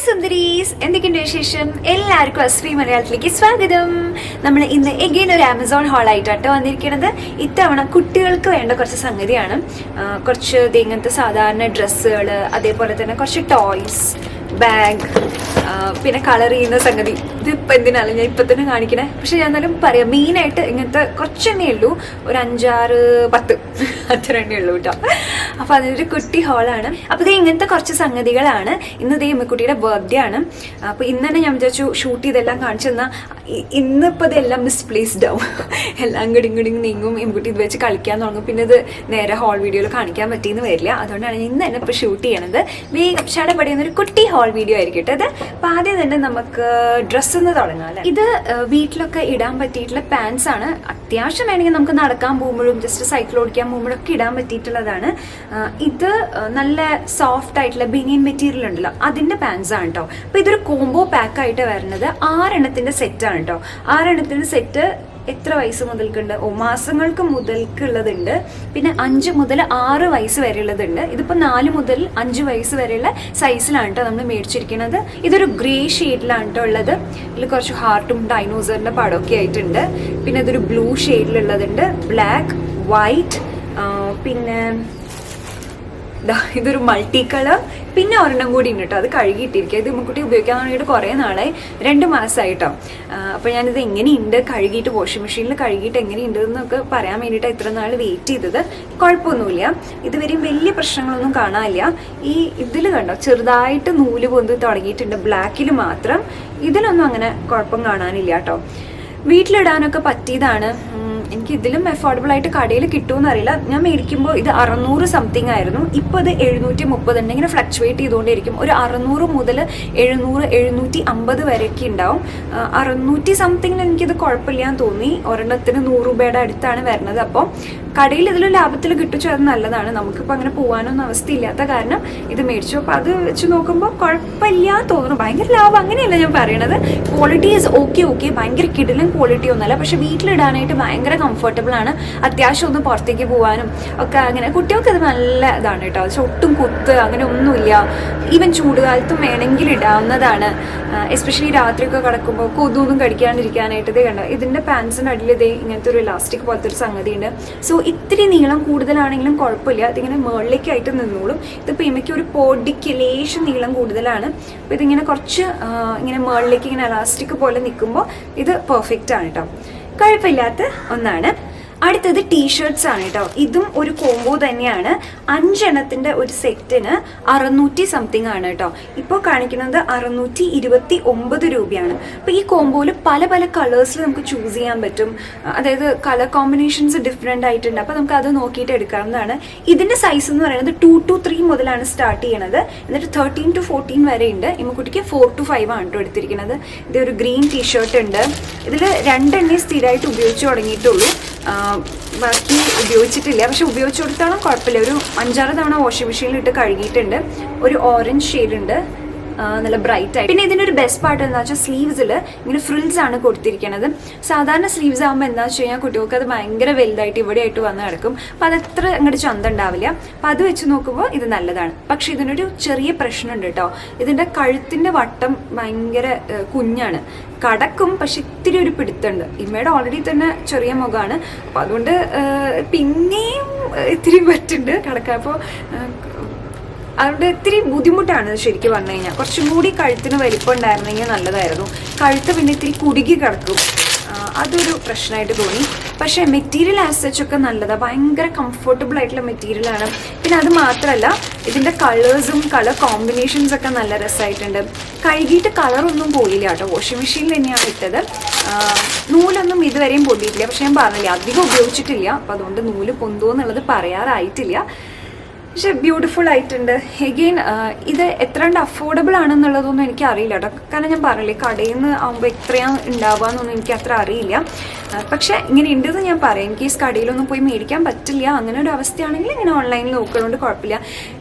Sundaresss, എന്തൊക്കെയുണ്ട് വിശേഷം? എല്ലാവർക്കും അസ്വി മലയാളത്തിലേക്ക് സ്വാഗതം. നമ്മൾ ഇന്ന് എഗെയിൻ ഒരു ആമസോൺ ഹാൾ ആയിട്ടാണ് വന്നിരിക്കുന്നത്. ഇത്തവണ കുട്ടികൾക്ക് വേണ്ട കുറച്ച് സംഗതിയാണ്. കുറച്ച് ഇങ്ങനത്തെ സാധാരണ ഡ്രസ്സുകൾ, അതേപോലെ തന്നെ കുറച്ച് ടോയ്സ്, ബാഗ്, പിന്നെ കളർ ചെയ്യുന്ന സംഗതി. ഇതിപ്പോൾ എന്തിനാണ് ഞാൻ ഇപ്പം തന്നെ കാണിക്കണേ, പക്ഷെ ഞാൻ എന്നാലും പറയാം, മെയിനായിട്ട് ഇങ്ങനത്തെ കുറച്ചെണ്ണേ ഉള്ളൂ, ഒരു 5-6-10 അത്ര എണ്ണേ ഉള്ളൂ കേട്ടോ. അപ്പോൾ അതിനൊരു കുട്ടി ഹാളാണ്. അപ്പോൾ ഇത് ഇങ്ങനത്തെ കുറച്ച് സംഗതികളാണ്. ഇന്ന് ഇതേ കുട്ടിയുടെ ബർത്ത്ഡേ ആണ്. അപ്പോൾ ഇന്ന് തന്നെ ഞാൻ വിചാരിച്ചു ഷൂട്ട് ചെയ്തെല്ലാം കാണിച്ചു തന്നാൽ ഇന്നിപ്പോൾ ഇതെല്ലാം മിസ്പ്ലേസ്ഡ് ആവും. എല്ലാം ഇങ്ങോട്ടും നീങ്ങും, ഇമ്പുട്ടി ഇത് വെച്ച് കളിക്കാൻ തുടങ്ങും, പിന്നെ ഇത് നേരെ ഹാൾ വീഡിയോയിൽ കാണിക്കാൻ പറ്റിയെന്ന് വരില്ല. അതുകൊണ്ടാണ് ഇന്ന് തന്നെ ഇപ്പോൾ ഷൂട്ട് ചെയ്യണത്. വേഗം ചടപടിയുന്നൊരു കുട്ടി ഹാൾ വീഡിയോ ആയിരിക്കട്ടെ അത്. അപ്പോൾ ആദ്യം തന്നെ നമുക്ക് ഡ്രസ്സ് തുടങ്ങാം. ഇത് വീട്ടിലൊക്കെ ഇടാൻ പറ്റിയിട്ടുള്ള പാൻസ് ആണ്. അത്യാവശ്യം വേണമെങ്കിൽ നമുക്ക് നടക്കാൻ പോകുമ്പോഴും ജസ്റ്റ് സൈക്കിൾ ഓടിക്കാൻ പോകുമ്പോഴൊക്കെ ഇടാൻ പറ്റിയിട്ടുള്ളതാണ്. ഇത് നല്ല സോഫ്റ്റ് ആയിട്ടുള്ള ബനിയൻ മെറ്റീരിയൽ ഉണ്ടല്ലോ, അതിന്റെ പാൻസ് ആണ് കേട്ടോ. അപ്പൊ ഇതൊരു കോംബോ പാക്ക് ആയിട്ട് വരുന്നത് 6 എണ്ണത്തിന്റെ സെറ്റ് ആണ് കേട്ടോ. 6 എണ്ണത്തിന്റെ സെറ്റ് എത്ര വയസ്സ് മുതൽക്കുണ്ട്? മാസങ്ങൾക്ക് മുതൽക്കുള്ളതുണ്ട്. പിന്നെ 5 മുതൽ 6 വയസ്സ് വരെ ഉള്ളതുണ്ട്. ഇതിപ്പോൾ 4 മുതൽ 5 വയസ്സ് വരെയുള്ള സൈസിലാണ് കേട്ടോ നമ്മൾ മേടിച്ചിരിക്കുന്നത്. ഇതൊരു ഗ്രേ ഷെയ്ഡിലാണ് കേട്ടോ ഉള്ളത്. ഇതിൽ കുറച്ച് ഹാർട്ടും ഡൈനോസറിന്റെ പടമൊക്കെ ആയിട്ടുണ്ട്. പിന്നെ ഇതൊരു ബ്ലൂ ഷെയ്ഡിലുള്ളതുണ്ട്, ബ്ലാക്ക്, വൈറ്റ്, പിന്നെ ഇതൊരു മൾട്ടി കളർ, പിന്നെ ഒരെണ്ണം കൂടി ഉണ്ട് കേട്ടോ. അത് കഴുകിയിട്ടിരിക്കുക. ഇത് മുൻകൂട്ടി ഉപയോഗിക്കാൻ തുടങ്ങിയിട്ട് കുറേ നാളായി, 2 മാസമായിട്ടോ. അപ്പോൾ ഞാനിത് എങ്ങനെയുണ്ട് കഴുകിയിട്ട്, വാഷിംഗ് മെഷീനിൽ കഴുകിയിട്ട് എങ്ങനെയുണ്ട് എന്നൊക്കെ പറയാൻ വേണ്ടിയിട്ട് ഇത്ര നാൾ വെയിറ്റ് ചെയ്തത്. കുഴപ്പമൊന്നുമില്ല, ഇതുവരെയും വലിയ പ്രശ്നങ്ങളൊന്നും കാണാനില്ല. ഇതിൽ കണ്ടോ ചെറുതായിട്ട് നൂല് പൊന്ത് തുടങ്ങിയിട്ടുണ്ട്, ബ്ലാക്കിൽ മാത്രം. ഇതിലൊന്നും അങ്ങനെ കുഴപ്പം കാണാനില്ല കേട്ടോ. വീട്ടിലിടാനൊക്കെ പറ്റിയതാണ്. എനിക്ക് ഇതിലും അഫോർഡബിൾ ആയിട്ട് കടയിൽ കിട്ടുമെന്ന് അറിയില്ല. ഞാൻ മേടിക്കുമ്പോൾ ഇത് 600 സംതിങ് ആയിരുന്നു. ഇപ്പോൾ ഇത് 730 ഉണ്ട്. ഇങ്ങനെ ഫ്ലക്ച്വേറ്റ് ചെയ്തുകൊണ്ടിരിക്കും. ഒരു 600 മുതൽ 700, 750 വരെയൊക്കെ ഉണ്ടാവും. 600 സംതിങ്ങിന് എനിക്കിത് കുഴപ്പമില്ലാന്ന് തോന്നി. ഒരെണ്ണത്തിന് 100 രൂപയുടെ അടുത്താണ് വരുന്നത്. അപ്പോൾ കടയിൽ ഇതിൽ ലാഭത്തിൽ കിട്ടിച്ചു, അത് നല്ലതാണ്. നമുക്കിപ്പോൾ അങ്ങനെ പോകാനൊന്നും അവസ്ഥയില്ലാത്ത കാരണം ഇത് മേടിച്ചു. അപ്പോൾ അത് വെച്ച് നോക്കുമ്പോൾ കുഴപ്പമില്ലാന്ന് തോന്നുന്നു. ഭയങ്കര ലാഭം അങ്ങനെയല്ല ഞാൻ പറയണത്. ക്വാളിറ്റി ഈസ് ഓക്കെ, ഭയങ്കര കിടിലൻ ക്വാളിറ്റി ഒന്നുമല്ല. പക്ഷെ വീട്ടിലിടാനായിട്ട് ഭയങ്കര കംഫർട്ടബിൾ ആണ്. അത്യാവശ്യം ഒന്ന് പുറത്തേക്ക് പോകാനും ഒക്കെ അങ്ങനെ കുട്ടികൾക്ക് ഇത് നല്ല ഇതാണ് കേട്ടോ. പക്ഷെ ഒട്ടും കുത്ത് അങ്ങനെ ഒന്നുമില്ല. ഈവൻ ചൂടുകാലത്തും വേണമെങ്കിൽ ഇടാവുന്നതാണ്. എസ്പെഷ്യലി രാത്രിയൊക്കെ കിടക്കുമ്പോൾ കൊതൊന്നും കടിക്കാണ്ടിരിക്കാനായിട്ട് ഇത് കണ്ടോ. ഇതിൻ്റെ പാൻസിൻ്റെ അടിയിൽ ഇതേ ഇങ്ങനത്തെ ഒരു ഇലാസ്റ്റിക് പോലത്തെ ഒരു സംഗതി ഉണ്ട്. സോ ഇത്തിരി നീളം കൂടുതലാണെങ്കിലും കുഴപ്പമില്ല, ഇതിങ്ങനെ മുകളിലേക്കായിട്ട് നിന്നോളും. ഇതിപ്പോൾ ഇമയ്ക്ക് ഒരു പൊടിക്ക് ലേശം നീളം കൂടുതലാണ്. അപ്പോൾ ഇതിങ്ങനെ കുറച്ച് ഇങ്ങനെ മുകളിലേക്ക് ഇങ്ങനെ ഇലാസ്റ്റിക് പോലെ നിൽക്കുമ്പോൾ ഇത് പെർഫെക്റ്റ് ആണ് കേട്ടോ. കുഴപ്പമില്ലാത്ത ഒന്നാണ്. അടുത്തത് ടീഷർട്ട്സ് ആണ് കേട്ടോ. ഇതും ഒരു കോംബോ തന്നെയാണ്. 5 എണ്ണത്തിന്റെ ഒരു സെറ്റിന് 600 സംതിങ് ആണ് കേട്ടോ. ഇപ്പോൾ കാണിക്കുന്നത് 629 രൂപയാണ്. അപ്പോൾ ഈ കോംബോയിൽ പല പല കളേഴ്സിൽ നമുക്ക് ചൂസ് ചെയ്യാൻ പറ്റും. അതായത് കളർ കോമ്പിനേഷൻസ് ഡിഫറെൻ്റ് ആയിട്ടുണ്ട്. അപ്പോൾ നമുക്ക് അത് നോക്കിയിട്ട് എടുക്കാവുന്നതാണ്. ഇതിന്റെ സൈസ് എന്ന് പറയുന്നത് 2 to 3 മുതലാണ് സ്റ്റാർട്ട് ചെയ്യണത്. എന്നിട്ട് 13 to 14 വരെ ഉണ്ട്. ഇമ്മക്കുട്ടിക്ക് 4 to 5 ആണ് കേട്ടോ എടുത്തിരിക്കുന്നത്. ഇതൊരു ഗ്രീൻ ടീഷർട്ട് ഉണ്ട്. ഇതിൽ 2 എണ്ണേ സ്ഥിരമായിട്ട് ഉപയോഗിച്ച് തുടങ്ങിയിട്ടുള്ളൂ, ബാക്കി ഉപയോഗിച്ചിട്ടില്ല. പക്ഷെ ഉപയോഗിച്ചു കൊടുത്താലും കുഴപ്പമില്ല. ഒരു 5-6 തവണ വാഷിംഗ് മെഷീനിലിട്ട് കഴുകിയിട്ടുണ്ട്. ഒരു ഓറഞ്ച് ഷെയ്ഡ് ഉണ്ട്, നല്ല ബ്രൈറ്റ് ആയിട്ട്. പിന്നെ ഇതിൻ്റെ ഒരു ബെസ്റ്റ് പാർട്ട് എന്താ വെച്ചാൽ സ്ലീവ്സിൽ ഇങ്ങനെ ഫ്രിൽസ് ആണ് കൊടുത്തിരിക്കുന്നത്. സാധാരണ സ്ലീവ്സ് ആകുമ്പോൾ എന്താ വെച്ച് കഴിഞ്ഞാൽ കുട്ടികൾക്ക് അത് ഭയങ്കര വലുതായിട്ട് ഇവിടെ ആയിട്ട് വന്ന് കിടക്കും. അപ്പോൾ അതത്ര അങ്ങോട്ട് ചന്തം ഉണ്ടാവില്ല. അപ്പോൾ അത് വെച്ച് നോക്കുമ്പോൾ ഇത് നല്ലതാണ്. പക്ഷെ ഇതിനൊരു ചെറിയ പ്രശ്നമുണ്ട് കേട്ടോ. ഇതിൻ്റെ കഴുത്തിൻ്റെ വട്ടം ഭയങ്കര കുഞ്ഞാണ്, കടക്കും, പക്ഷെ ഇത്തിരി ഒരു പിടുത്തുണ്ട്. ഇമ്മയുടെ ഓൾറെഡി തന്നെ ചെറിയ മുഖമാണ്. അപ്പോൾ അതുകൊണ്ട് പിന്നെയും ഇത്തിരി പറ്റുന്നുണ്ട് കടക്കാൻ. അപ്പോൾ അതുകൊണ്ട് ഇത്തിരി ബുദ്ധിമുട്ടാണ് ശരിക്കും പറഞ്ഞു കഴിഞ്ഞാൽ. കുറച്ചും കൂടി കഴുത്തിന് വലിപ്പം ഉണ്ടായിരുന്നെങ്കിൽ നല്ലതായിരുന്നു. കഴുത്ത് പിന്നെ ഇത്തിരി കുടുങ്ങി കിടക്കും, അതൊരു പ്രശ്നമായിട്ട് തോന്നി. പക്ഷേ മെറ്റീരിയൽ ആസച്ചൊക്കെ നല്ലതാണ്, ഭയങ്കര കംഫർട്ടബിൾ ആയിട്ടുള്ള മെറ്റീരിയലാണ്. പിന്നെ അത് മാത്രമല്ല ഇതിൻ്റെ കളേഴ്സും കളർ കോമ്പിനേഷൻസ് ഒക്കെ നല്ല രസമായിട്ടുണ്ട്. കഴുകിയിട്ട് കളറൊന്നും പോയില്ല കേട്ടോ. വാഷിംഗ് മെഷീനിൽ തന്നെയാണ് ഇട്ടത്. നൂലൊന്നും ഇതുവരെയും പൊടിയിട്ടില്ല. പക്ഷെ ഞാൻ പറഞ്ഞില്ല, അധികം ഉപയോഗിച്ചിട്ടില്ല. അപ്പം അതുകൊണ്ട് നൂല് പൊന്തുമോ എന്നുള്ളത് പറയാറായിട്ടില്ല. പക്ഷെ ബ്യൂട്ടിഫുൾ ആയിട്ടുണ്ട്. എഗെയിൻ ഇത് എത്രണ്ട് അഫോർഡബിൾ ആണെന്നുള്ളതൊന്നും എനിക്ക് അറിയില്ല കേട്ടോ. കാരണം ഞാൻ പറഞ്ഞില്ലേ, കടയിൽ നിന്ന് ആകുമ്പോൾ എത്രയാണ് ഉണ്ടാവുക എന്നൊന്നും എനിക്ക് അത്ര അറിയില്ല. പക്ഷെ ഇങ്ങനെ ഉണ്ടെന്ന് ഞാൻ പറയാം. എനിക്ക് ഈ കടയിലൊന്നും പോയി മേടിക്കാൻ പറ്റില്ല. അങ്ങനെ ഒരു അവസ്ഥയാണെങ്കിൽ ഇങ്ങനെ ഓൺലൈനിൽ നോക്കുന്നതുകൊണ്ട് കുഴപ്പമില്ല.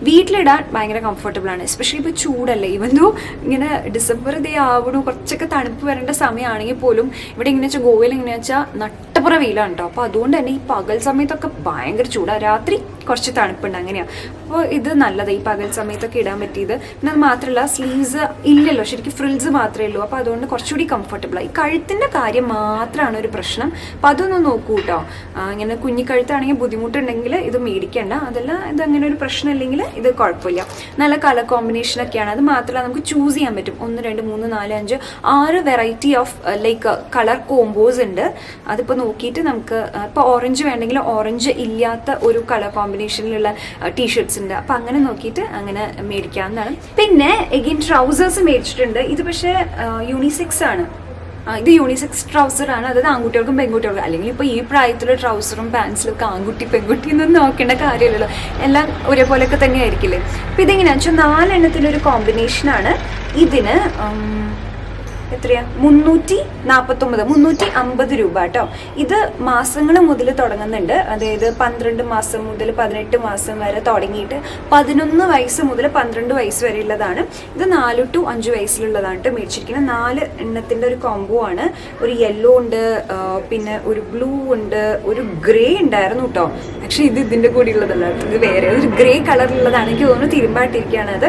വീട്ടിലിടാൻ ഭയങ്കര കംഫർട്ടബിൾ ആണ്. എസ്പെഷ്യലി ഇപ്പോൾ ചൂടല്ലേ. ഇവന്തോ ഇങ്ങനെ ഡിസംബർ ഇതേ ആവണു, കുറച്ചൊക്കെ തണുപ്പ് വരേണ്ട സമയമാണെങ്കിൽ പോലും ഇവിടെ ഇങ്ങനെ വെച്ചാൽ ഗോവയിൽ എങ്ങനെയാ വെച്ചാൽ നട്ടപ്പുറ വെയിലാണ് കേട്ടോ. അപ്പോൾ അതുകൊണ്ട് തന്നെ ഈ പകൽ സമയത്തൊക്കെ ഭയങ്കര ചൂടാണ്. രാത്രി കുറച്ച് തണുപ്പുണ്ട്, അങ്ങനെയാണ്. അപ്പോൾ അപ്പോൾ ഇത് നല്ലതാണ് ഈ പകൽ സമയത്തൊക്കെ ഇടാൻ പറ്റിയത്. പിന്നെ അത് മാത്രമല്ല സ്ലീവ്സ് ഇല്ലല്ലോ, ശരിക്കും ഫ്രിൽസ് മാത്രമേ ഉള്ളൂ. അപ്പോൾ അതുകൊണ്ട് കുറച്ചുകൂടി കംഫർട്ടബിളായി. കഴുത്തിൻ്റെ കാര്യം മാത്രമാണ് ഒരു പ്രശ്നം. അപ്പോൾ അതൊന്ന് നോക്കൂ കേട്ടോ. ഇങ്ങനെ കുഞ്ഞിക്കഴുത്താണെങ്കിൽ ബുദ്ധിമുട്ടുണ്ടെങ്കിൽ ഇത് മേടിക്കേണ്ട. അതല്ല ഇതങ്ങനെ ഒരു പ്രശ്നമില്ലെങ്കിൽ ഇത് കുഴപ്പമില്ല. നല്ല കളർ കോമ്പിനേഷനൊക്കെയാണ്. അത് മാത്രമല്ല നമുക്ക് ചൂസ് ചെയ്യാൻ പറ്റും. 1 2 3 4 5 6 variety of like colour combos ഉണ്ട്. അതിപ്പോൾ നോക്കിയിട്ട് നമുക്ക് ഇപ്പോൾ ഓറഞ്ച് വേണമെങ്കിൽ ഓറഞ്ച് ഇല്ലാത്ത ഒരു കളർ കോമ്പിനേഷനിലുള്ള ടീഷർട്ട്സ് ഉണ്ട്. അപ്പം അങ്ങനെ നോക്കിയിട്ട് അങ്ങനെ മേടിക്കാവുന്നതാണ്. പിന്നെ എഗെയിൻ ട്രൗസേഴ്സ് മേടിച്ചിട്ടുണ്ട്. ഇത് പക്ഷേ യൂണിസെക്സ് ആണ്. ഇത് യൂണിസെക്സ് ട്രൗസറാണ്. അതായത് ആൺകുട്ടികൾക്കും പെൺകുട്ടികൾക്കും. അല്ലെങ്കിൽ ഇപ്പോൾ ഈ പ്രായത്തിലുള്ള ട്രൗസറും പാൻസിലൊക്കെ ആൺകുട്ടി പെൺകുട്ടി എന്നൊന്നും നോക്കേണ്ട കാര്യമില്ലല്ലോ, എല്ലാം ഒരേപോലെയൊക്കെ തന്നെ ആയിരിക്കില്ലേ. അപ്പോൾ ഇതെങ്ങനെയാണെന്ന് വെച്ചാൽ 4 എണ്ണത്തിൻ്റെ ഒരു കോമ്പിനേഷനാണ്. ഇതിന് എത്രയാ 350 രൂപ കേട്ടോ. ഇത് മാസങ്ങൾ മുതൽ തുടങ്ങുന്നുണ്ട്. അതായത് 12 മാസം മുതൽ 18 മാസം വരെ തുടങ്ങിയിട്ട് 11 വയസ്സ് മുതൽ 12 വയസ്സ് വരെ ഉള്ളതാണ്. ഇത് 4 to 5 വയസ്സിലുള്ളതാണ് കേട്ടോ മേടിച്ചിരിക്കുന്നത്. 4 എണ്ണത്തിൻ്റെ ഒരു കോംബോ ആണ്. ഒരു യെല്ലോ ഉണ്ട്, പിന്നെ ഒരു ബ്ലൂ ഉണ്ട്, ഒരു ഗ്രേ ഉണ്ടായിരുന്നു കേട്ടോ. പക്ഷെ ഇത് ഇതിൻ്റെ കൂടെ ഉള്ളതല്ല, ഇത് വേറെ ഒരു ഗ്രേ കളറിലുള്ളതാണ്. എനിക്ക് തോന്നുന്നു തിരുമ്പായിട്ടിരിക്കുകയാണ് അത്.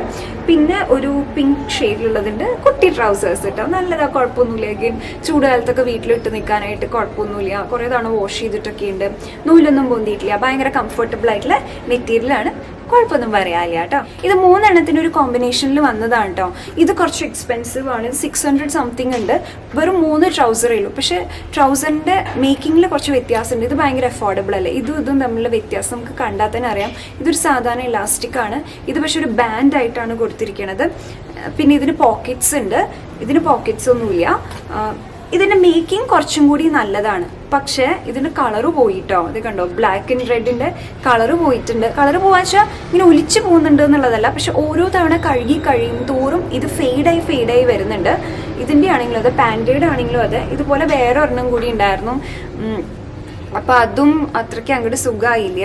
പിന്നെ ഒരു പിങ്ക് ഷെയ്ഡിലുള്ളതുണ്ട്. കുട്ടി ട്രൗസേഴ്സ് കേട്ടോ, നല്ലതാണ്, കുഴപ്പമൊന്നുമില്ല. അഗെയിൻ ചൂടുകാലത്തൊക്കെ വീട്ടിലിട്ട് നിൽക്കാനായിട്ട് കുഴപ്പമൊന്നുമില്ല. കുറേ തവണ വാഷ് ചെയ്തിട്ടൊക്കെ ഉണ്ട്. നൂലൊന്നും പൊന്തിയിട്ടില്ല. ഭയങ്കര കംഫർട്ടബിൾ ആയിട്ടുള്ള മെറ്റീരിയലാണ്. കുഴപ്പമൊന്നും പറയാനില്ല കേട്ടോ. ഇത് 3 എണ്ണത്തിൻ്റെ ഒരു കോമ്പിനേഷനിൽ വന്നതാണ് കേട്ടോ. ഇത് കുറച്ച് എക്സ്പെൻസീവ് ആണ്. 600 സംതിങ് ഉണ്ട്. വെറും 3 ട്രൗസറേ ഉള്ളൂ. പക്ഷേ ട്രൗസറിൻ്റെ മേക്കിങ്ങിൽ കുറച്ച് വ്യത്യാസമുണ്ട്. ഇത് ഭയങ്കര അഫോർഡബിൾ അല്ലേ. ഇതും തമ്മിലുള്ള വ്യത്യാസം നമുക്ക് കണ്ടാൽ തന്നെ അറിയാം. ഇതൊരു സാധാരണ ഇലാസ്റ്റിക് ആണ്. ഇത് പക്ഷെ ഒരു ബാൻഡ് ആയിട്ടാണ് കൊടുത്തിരിക്കുന്നത്. പിന്നെ ഇതിന് പോക്കറ്റ്സ് ഉണ്ട്. ഇതിന് പോക്കറ്റ്സ് ഒന്നുമില്ല. ഇതിൻ്റെ മേക്കിംഗ് കുറച്ചും കൂടി നല്ലതാണ്. പക്ഷേ ഇതിൻ്റെ കളറ് പോയിട്ടോ. ഇത് കണ്ടോ, ബ്ലാക്ക് ആൻഡ് റെഡിൻ്റെ കളറ് പോയിട്ടുണ്ട്. കളറ് പോകാൻ വെച്ചാൽ ഇങ്ങനെ ഒലിച്ച് പോകുന്നുണ്ട് എന്നുള്ളതല്ല. പക്ഷെ ഓരോ തവണ കഴുകി കഴിയും തോറും ഇത് ഫെയ്ഡായി വരുന്നുണ്ട്. ഇതിൻ്റെ ആണെങ്കിലും അത് പാൻറ്റേഡ് ആണെങ്കിലും അത്. ഇതുപോലെ വേറെ ഒരെണ്ണം കൂടി ഉണ്ടായിരുന്നു. അപ്പം അതും അത്രയ്ക്ക് അങ്ങോട്ട് സുഖമായില്ല.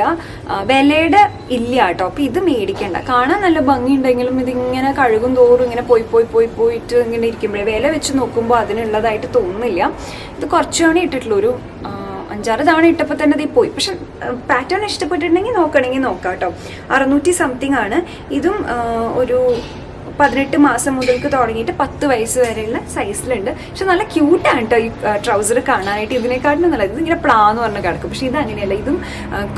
വിലയുടെ ഇല്ല കേട്ടോ. അപ്പം ഇത് മേടിക്കേണ്ട. കാണാൻ നല്ല ഭംഗിയുണ്ടെങ്കിലും ഇതിങ്ങനെ കഴുകും തോറും ഇങ്ങനെ പോയിട്ട് ഇങ്ങനെ ഇരിക്കുമ്പോഴേ വില വെച്ച് നോക്കുമ്പോൾ അതിനുള്ളതായിട്ട് തോന്നുന്നില്ല. ഇത് കുറച്ച് തവണ ഇട്ടിട്ടുള്ളൂ. ഒരു 5-6 തവണ ഇട്ടപ്പോൾ തന്നെ ഇത് പോയി. പക്ഷെ പാറ്റേൺ ഇഷ്ടപ്പെട്ടിട്ടുണ്ടെങ്കിൽ നോക്കാം കേട്ടോ. 600 സംതിങ് ആണ്. ഇതും ഒരു 18 മാസം മുതൽക്ക് തുടങ്ങിയിട്ട് 10 വയസ്സ് വരെയുള്ള സൈസിലുണ്ട്. പക്ഷെ നല്ല ക്യൂട്ടാണ് കേട്ടോ ഈ ട്രൗസർ കാണാനായിട്ട്. ഇതിനെക്കാട്ടിലും നല്ലത് ഇതിങ്ങനെ പ്ലാന്ന് പറഞ്ഞ് കിടക്കും. പക്ഷെ ഇത് അങ്ങനെയല്ല. ഇതും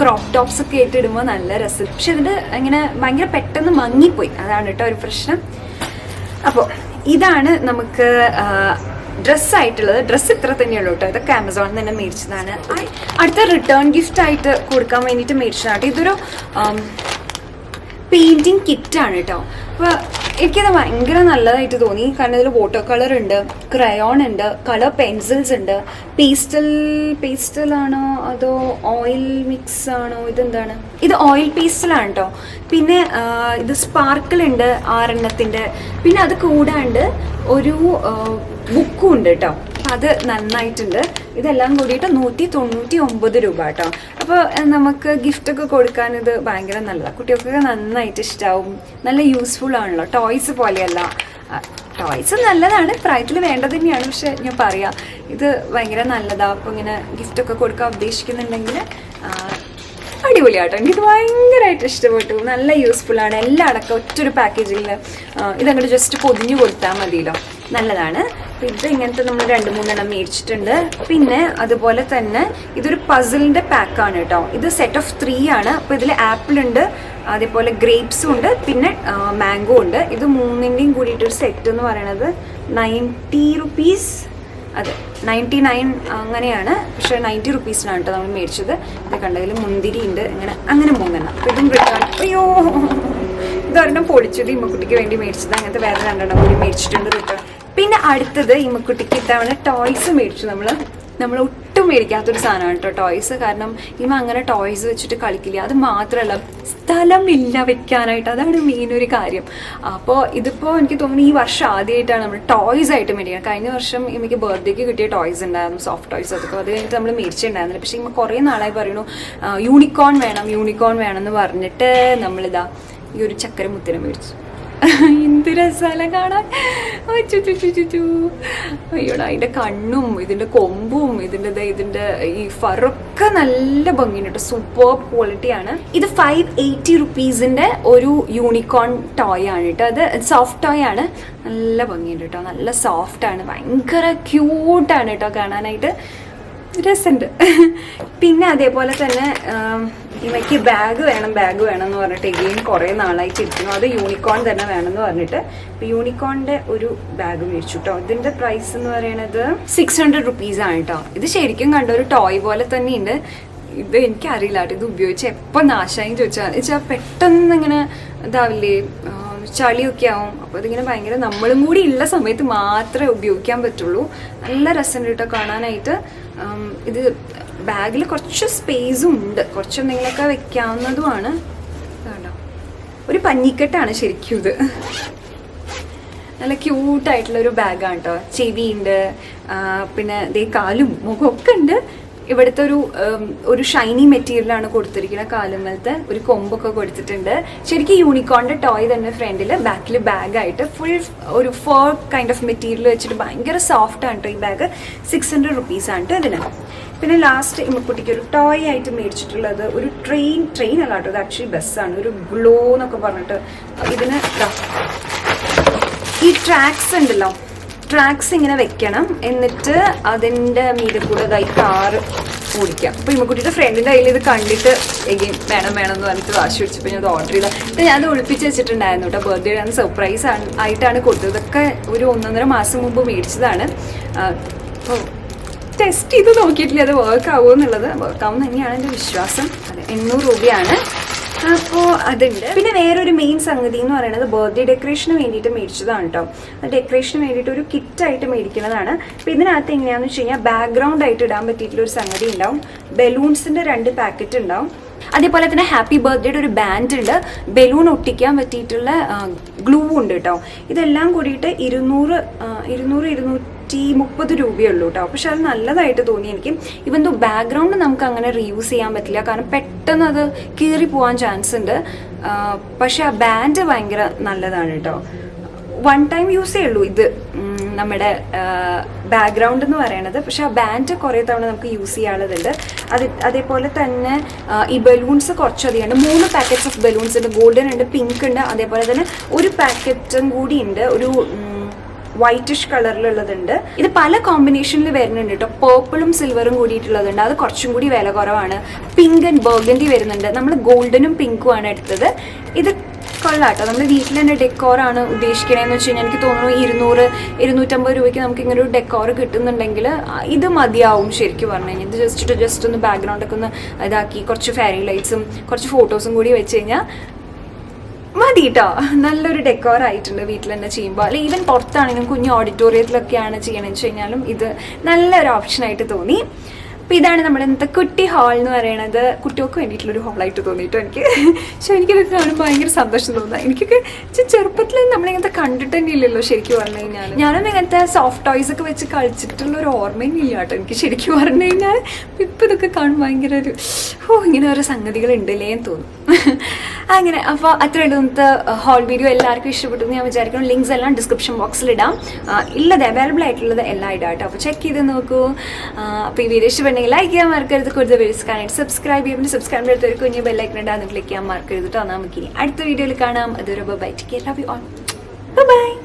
ക്രോപ്പ് ടോപ്സ് ഒക്കെ ആയിട്ട് ഇടുമ്പോൾ നല്ല രസം. പക്ഷെ ഇതിൻ്റെ ഇങ്ങനെ ഭയങ്കര പെട്ടെന്ന് മങ്ങിപ്പോയി. അതാണ് കേട്ടോ ഒരു പ്രശ്നം. അപ്പോൾ ഇതാണ് നമുക്ക് ഡ്രസ്സായിട്ടുള്ളത്. ഡ്രസ്സ് ഇത്ര തന്നെയുള്ളൂ കേട്ടോ. ഇതൊക്കെ ആമസോണിൽ തന്നെ മേടിച്ചതാണ്. അടുത്ത റിട്ടേൺ ഗിഫ്റ്റ് ആയിട്ട് കൊടുക്കാൻ വേണ്ടിയിട്ട് മേടിച്ചതാണ്. ഇതൊരു പെയിൻറ്റിങ് കിറ്റാണ് കേട്ടോ. അപ്പോൾ എനിക്കത് ഭയങ്കര നല്ലതായിട്ട് തോന്നി. കാരണം ഇതിൽ വാട്ടർ കളർ ഉണ്ട്, ക്രയോൺ ഉണ്ട്, കളർ പെൻസിൽസ് ഉണ്ട്. പേസ്റ്റലാണോ അതോ ഓയിൽ മിക്സ് ആണോ? ഇതെന്താണ്? ഇത് ഓയിൽ പേസ്റ്റലാണ് കേട്ടോ. പിന്നെ ഇത് സ്പാർക്കിൾ ഉണ്ട് 6 എണ്ണത്തിൻ്റെ. പിന്നെ അത് കൂടാണ്ട് ഒരു ബുക്കും ഉണ്ട് കേട്ടോ. അത് നന്നായിട്ടുണ്ട്. ഇതെല്ലാം കൂടിയിട്ട് 199 രൂപ കേട്ടോ. അപ്പോൾ നമുക്ക് ഗിഫ്റ്റൊക്കെ കൊടുക്കാൻ ഇത് ഭയങ്കര നല്ലതാണ്. കുട്ടികൾക്കൊക്കെ നന്നായിട്ട് ഇഷ്ടമാവും. നല്ല യൂസ്ഫുൾ ആണല്ലോ. ടോയ്സ് പോലെയല്ല. ടോയ്സ് നല്ലതാണ്, പ്രായത്തിൽ വേണ്ടത് തന്നെയാണ്. പക്ഷെ ഞാൻ പറയാം, ഇത് ഭയങ്കര നല്ലതാണ്. അപ്പോൾ ഇങ്ങനെ ഗിഫ്റ്റൊക്കെ കൊടുക്കാൻ ഉദ്ദേശിക്കുന്നുണ്ടെങ്കിൽ അടിപൊളിയാട്ടോ. എനിക്കിത് ഭയങ്കരമായിട്ട് ഇഷ്ടപ്പെട്ടു. നല്ല യൂസ്ഫുള്ളാണ്. എല്ലാം അടക്കം ഒറ്റൊരു പാക്കേജിൽ ഇതങ്ങോട്ട് ജസ്റ്റ് പൊതിഞ്ഞു കൊടുത്താൽ മതിയല്ലോ. നല്ലതാണ്. ഇത് ഇങ്ങനത്തെ നമ്മൾ 2-3 എണ്ണം മേടിച്ചിട്ടുണ്ട്. പിന്നെ അതുപോലെ തന്നെ ഇതൊരു പസിലിൻ്റെ പാക്കാണ് കേട്ടോ. ഇത് സെറ്റ് ഓഫ് 3 ആണ്. അപ്പോൾ ഇതിൽ ആപ്പിൾ ഉണ്ട്, അതേപോലെ ഗ്രേപ്സും ഉണ്ട്, പിന്നെ മാംഗോ ഉണ്ട്. ഇത് 3ൻ്റെയും കൂടിയിട്ടൊരു സെറ്റ് എന്ന് പറയണത് 90 റുപ്പീസ്. അതെ, 99 അങ്ങനെയാണ്. പക്ഷേ 90 റുപ്പീസിനാണ് കേട്ടോ നമ്മൾ മേടിച്ചത്. ഇത് കണ്ടതിൽ മുന്തിരി ഉണ്ട്. അങ്ങനെ 3 എണ്ണം. അപ്പോൾ ഇതും റിട്ടേൺ. അയ്യോ, ഇതൊരെണ്ണം പൊളിച്ചത് ഇമ്മക്കുട്ടിക്ക് വേണ്ടി മേടിച്ചത്. അങ്ങനത്തെ വേറെ 2 എണ്ണം കൂടി മേടിച്ചിട്ടുണ്ട് റിട്ടേൺ. പിന്നെ അടുത്തത് ഇമ്മക്കുട്ടിക്ക് ഇത്തവണ ടോയ്സ് മേടിച്ചു. നമ്മൾ ഒട്ടും മേടിക്കാത്തൊരു സാധനമാണ് കേട്ടോ ടോയ്സ്. കാരണം ഇമ്മ അങ്ങനെ ടോയ്സ് വെച്ചിട്ട് കളിക്കില്ല. അത് മാത്രമല്ല സ്ഥലമില്ല വെക്കാനായിട്ട്. അതാണ് മെയിൻ ഒരു കാര്യം. അപ്പോൾ ഇതിപ്പോൾ എനിക്ക് തോന്നുന്നു ഈ വർഷം ആദ്യമായിട്ടാണ് നമ്മൾ ടോയ്സ് ആയിട്ട് മേടിക്കുന്നത്. കഴിഞ്ഞ വർഷം എനിക്ക് ബർത്ത്ഡേക്ക് കിട്ടിയ ടോയ്സ് ഉണ്ടായിരുന്നു, സോഫ്റ്റ് ടോയ്സ്. അതൊക്കെ അത് കഴിഞ്ഞിട്ട് നമ്മൾ മേടിച്ചിട്ടുണ്ടായിരുന്നില്ല. പക്ഷേ ഇമ്മ കുറേ നാളായി പറയുന്നു യൂണിക്കോൺ വേണം എന്ന് പറഞ്ഞിട്ട് നമ്മളിതാ ഈ ഒരു ചക്കരമുത്തിനെ മേടിച്ചു. എന്ത് രസമല്ല കാണാൻ. അയ്യോടാ, അതിൻ്റെ കണ്ണും ഇതിൻ്റെ കൊമ്പും ഇതിൻ്റെ ഈ ഫറൊക്കെ നല്ല ഭംഗിയുണ്ട് കേട്ടോ. സൂപ്പർ ക്വാളിറ്റിയാണ്. ഇത് 580 റുപ്പീസിൻ്റെ ഒരു യൂണിക്കോൺ ടോയ് ആണ് കേട്ടോ. അത് സോഫ്റ്റ് ടോയ് ആണ്. നല്ല ഭംഗിയുണ്ട് കേട്ടോ. നല്ല സോഫ്റ്റ് ആണ്. ഭയങ്കര ക്യൂട്ടാണ് കേട്ടോ കാണാനായിട്ട്. രസമുണ്ട്. പിന്നെ അതേപോലെ തന്നെ ഇവയ്ക്ക് ബാഗ് വേണം എന്ന് പറഞ്ഞിട്ട് എഗെയിൻ കുറേ നാളായിട്ട് ഇരിക്കുന്നു. അത് യൂണിക്കോൺ തന്നെ വേണമെന്ന് പറഞ്ഞിട്ട് ഇപ്പം യൂണിക്കോണിൻ്റെ ഒരു ബാഗ് മേടിച്ചു കേട്ടോ. ഇതിൻ്റെ പ്രൈസ് എന്ന് പറയുന്നത് 600 റുപ്പീസാണ് കേട്ടോ. ഇത് ശരിക്കും കണ്ട ഒരു ടോയ് പോലെ തന്നെയുണ്ട്. ഇത് എനിക്കറിയില്ല കേട്ടോ. ഇത് ഉപയോഗിച്ച് എപ്പോൾ നാശമായി ചോദിച്ചാൽ പെട്ടെന്ന് ഇങ്ങനെ ഇതാവില്ലേ, ചളിയൊക്കെ ആവും. അപ്പോൾ ഇതിങ്ങനെ ഭയങ്കര നമ്മളും കൂടി ഉള്ള സമയത്ത് മാത്രമേ ഉപയോഗിക്കാൻ പറ്റുള്ളൂ. നല്ല രസമുണ്ട് കേട്ടോ കാണാനായിട്ട്. ഇത് ബാഗിൽ കുറച്ച് സ്പേസും ഉണ്ട്, കുറച്ചെന്തെങ്കിലുമൊക്കെ വെക്കാവുന്നതുമാണ്. ഇതാണ്ടോ, ഒരു പഞ്ഞിക്കെട്ടാണ് ശരിക്കും ഇത്. നല്ല ക്യൂട്ടായിട്ടുള്ളൊരു ബാഗാണ് കേട്ടോ. ചെവിയുണ്ട്, പിന്നെ ദേ കാലും മുഖമൊക്കെ ഉണ്ട്. ഇവിടുത്തെ ഒരു ഷൈനി മെറ്റീരിയലാണ് കൊടുത്തിരിക്കുന്നത്. കാലുമലത്തെ ഒരു കൊമ്പൊക്കെ കൊടുത്തിട്ടുണ്ട്. ശരിക്കും യൂണിക്കോണിൻ്റെ ടോയ് തന്നെ ഫ്രണ്ടിൽ, ബാക്കിൽ ബാഗായിട്ട് ഫുൾ ഒരു ഫർ കൈൻഡ് ഓഫ് മെറ്റീരിയൽ വെച്ചിട്ട് ഭയങ്കര സോഫ്റ്റ് ആണ് കേട്ടോ ഈ ബാഗ്. 600 റുപ്പീസാണ് കേട്ടോ ഇതിന്. പിന്നെ ലാസ്റ്റ് ഇമ്മക്കുട്ടിക്ക് ഒരു ടോയ് ആയിട്ട് മേടിച്ചിട്ടുള്ളത് ഒരു ട്രെയിൻ അല്ല കേട്ടോ. ഇത് ആക്ച്വലി ബസ്സാണ്. ഒരു ഗ്ലോ എന്നൊക്കെ പറഞ്ഞിട്ട് ഇതിന് ഈ ട്രാക്സ് ഉണ്ടല്ലോ, ട്രാക്സ് ഇങ്ങനെ വെക്കണം. എന്നിട്ട് അതിൻ്റെ മീതെ കൂടെ കാറ് ഓടിക്കാം. അപ്പോൾ ഇമ്മക്കുട്ടിയുടെ ഫ്രണ്ടിൻ്റെ കയ്യിൽ ഇത് കണ്ടിട്ട് എഗെയിൻ വേണം എന്ന് പറഞ്ഞിട്ട് വാശി പിടിച്ചപ്പോൾ ഞാൻ അത് ഓർഡർ ചെയ്തത്. ഇത് ഞാൻ അത് ഒളിപ്പിച്ച് വെച്ചിട്ടുണ്ടായിരുന്നു കേട്ടോ. ബർത്ത്ഡേ ആണ്, സർപ്രൈസ് ആയിട്ടാണ് കൊടുത്തത്. ഇതൊക്കെ ഒരു 1.5 മാസം മുമ്പ് മേടിച്ചതാണ്. അപ്പോൾ ടെസ്റ്റ് ചെയ്ത് നോക്കിയിട്ടില്ല അത് വർക്ക് ആവുമോ എന്നുള്ളത്. വർക്ക് ആവും തന്നെയാണ് എൻ്റെ വിശ്വാസം. അതെ, 800 രൂപയാണ്. അപ്പോൾ അതുണ്ട്. പിന്നെ വേറൊരു മെയിൻ സംഗതി എന്ന് പറയുന്നത് ബർത്ത്ഡേ ഡെക്കറേഷന് വേണ്ടിയിട്ട് മേടിച്ചതാണ് കേട്ടോ. ഡെക്കറേഷന് വേണ്ടിയിട്ട് ഒരു കിറ്റായിട്ട് മേടിക്കുന്നതാണ്. അപ്പോൾ ഇതിനകത്ത് എങ്ങനെയാണെന്ന് വെച്ച് കഴിഞ്ഞാൽ ബാക്ക്ഗ്രൗണ്ട് ആയിട്ട് ഇടാൻ പറ്റിയിട്ടുള്ള ഒരു സംഗതി ഉണ്ടാവും. ബലൂൺസിൻ്റെ 2 പാക്കറ്റ് ഉണ്ടാവും. അതേപോലെ തന്നെ ഹാപ്പി ബർത്ത്ഡേയുടെ ഒരു ബാൻഡ് ഉണ്ട്. ബലൂൺ ഒട്ടിക്കാൻ പറ്റിയിട്ടുള്ള ഗ്ലൂ ഉണ്ട് കേട്ടോ. ഇതെല്ലാം കൂടിയിട്ട് 230 രൂപയുള്ളൂ കേട്ടോ. പക്ഷെ അത് നല്ലതായിട്ട് തോന്നി എനിക്ക്. ഇവൻ ദോ ബാക്ക്ഗ്രൗണ്ട് നമുക്ക് അങ്ങനെ റീയൂസ് ചെയ്യാൻ പറ്റില്ല, കാരണം പെട്ടെന്ന് അത് കീറി പോകാൻ ചാൻസ് ഉണ്ട്. പക്ഷെ ആ ബാൻഡ് ഭയങ്കര നല്ലതാണ് കേട്ടോ. 1 ടൈം യൂസേ ഉള്ളൂ ഇത് നമ്മുടെ ബാക്ക്ഗ്രൗണ്ട് എന്ന് പറയണത്. പക്ഷെ ആ ബാൻഡ് കുറേ തവണ നമുക്ക് യൂസ് ചെയ്യാനുള്ളതുണ്ട്. അതേപോലെ തന്നെ ഈ ബലൂൺസ് കുറച്ചധികമുണ്ട്. 3 പാക്കറ്റ്സ് ഓഫ് ബലൂൺസ് ഉണ്ട്. ഗോൾഡൻ ഉണ്ട്, പിങ്ക് ഉണ്ട്, അതേപോലെ തന്നെ ഒരു പാക്കറ്റും കൂടി ഉണ്ട്, ഒരു വൈറ്റിഷ് കളറിലുള്ളതുണ്ട്. ഇത് പല കോമ്പിനേഷനിൽ വരുന്നുണ്ട് കേട്ടോ. പേർപ്പിളും സിൽവറും കൂടിയിട്ടുള്ളതുണ്ട്. അത് കുറച്ചും കൂടി വില കുറവാണ്. പിങ്ക് ആൻഡ് ബർഗൻഡി വരുന്നുണ്ട്. നമ്മൾ ഗോൾഡനും പിങ്കും ആണ് എടുത്തത്. ഇത് കൊള്ളാട്ടോ. നമ്മൾ വീട്ടിൽ തന്നെ ഡെക്കോറാണ് ഉദ്ദേശിക്കണേന്ന് വെച്ച് കഴിഞ്ഞാൽ എനിക്ക് തോന്നുന്നു 200-250 രൂപയ്ക്ക് നമുക്ക് ഇങ്ങനെ ഒരു ഡെക്കോർ കിട്ടുന്നുണ്ടെങ്കിൽ ഇത് മതിയാവും ശരിക്കും പറഞ്ഞു കഴിഞ്ഞാൽ. ഇത് ജസ്റ്റ് ഒന്ന് ബാക്ക്ഗ്രൗണ്ടൊക്കെ ഒന്ന് ഇതാക്കി കുറച്ച് ഫെയറി ലൈറ്റ്സും കുറച്ച് ഫോട്ടോസും കൂടി വെച്ച് കഴിഞ്ഞാൽ മതി കേട്ടോ. നല്ലൊരു ഡെക്കോർ ആയിട്ടുണ്ട് വീട്ടിൽ തന്നെ ചെയ്യുമ്പോൾ. അല്ലെങ്കിൽ ഈവൻ പുറത്താണെങ്കിലും കുഞ്ഞു ഓഡിറ്റോറിയത്തിലൊക്കെയാണ് ചെയ്യണമെന്ന് വെച്ച് കഴിഞ്ഞാലും ഇത് നല്ലൊരു ഓപ്ഷനായിട്ട് തോന്നി. അപ്പോൾ ഇതാണ് നമ്മുടെ ഇന്നത്തെ കുട്ടി ഹാൾ എന്ന് പറയുന്നത്. കുട്ടികൾക്ക് വേണ്ടിയിട്ടുള്ളൊരു ഹാളായിട്ട് തോന്നിയിട്ടോ എനിക്ക്. പക്ഷെ എനിക്കിതൊക്കെ കാണുമ്പോൾ ഭയങ്കര സന്തോഷം തോന്നുക. എനിക്കൊക്കെ ചെറുപ്പത്തിൽ നമ്മളിങ്ങനത്തെ കണ്ടിട്ട് തന്നെ ഇല്ലല്ലോ ശരിക്കും പറഞ്ഞു കഴിഞ്ഞാൽ. ഞാനും ഇങ്ങനത്തെ സോഫ്റ്റ് ടോയ്സ് ഒക്കെ വെച്ച് കളിച്ചിട്ടുള്ള ഒരു ഓർമ്മയും ഇല്ല കേട്ടോ എനിക്ക് ശരിക്കും പറഞ്ഞു കഴിഞ്ഞാൽ. ഇപ്പം ഇതൊക്കെ കാണുമ്പോൾ ഭയങ്കര ഒരു ഇങ്ങനെ ഓരോ സംഗതികൾ ഉണ്ടല്ലേ എന്ന് തോന്നും. അങ്ങനെ അപ്പോൾ അത്രയുള്ളൂ ഇന്നത്തെ ഹോൾ വീഡിയോ. എല്ലാവർക്കും ഇഷ്ടപ്പെട്ടു എന്ന് ഞാൻ വിചാരിക്കണം. ലിങ്ക്സ് എല്ലാം ഡിസ്ക്രിപ്ഷൻ ബോക്സിൽ ഇടാം. ഉള്ളത് അവൈലബിൾ ആയിട്ടുള്ളത് എല്ലാം ഇടാം കേട്ടോ. അപ്പോൾ ചെക്ക് ചെയ്ത് നോക്കൂ. അപ്പോൾ ഈ വീഡിയോ ഇഷ്ടപ്പെട്ടെങ്കിൽ ലൈക്ക് ചെയ്യാൻ മറക്കരുത്. കൂടുതൽ വീഡിയോസ് കാണാനായിട്ട് സബ്സ്ക്രൈബ് ചെയ്യുമ്പോൾ സബ്സ്ക്രൈബ് ചെയ്തിട്ട് ഒരു കുഞ്ഞു ബെല്ലൈക്കൺ ഉണ്ടാകുന്ന ക്ലിക്ക് ചെയ്യാൻ മറക്കരുത് കേട്ടോ. നമുക്കിനി അടുത്ത വീഡിയോയിൽ കാണാം. അതൊരു bye. Take care. Love you all. By.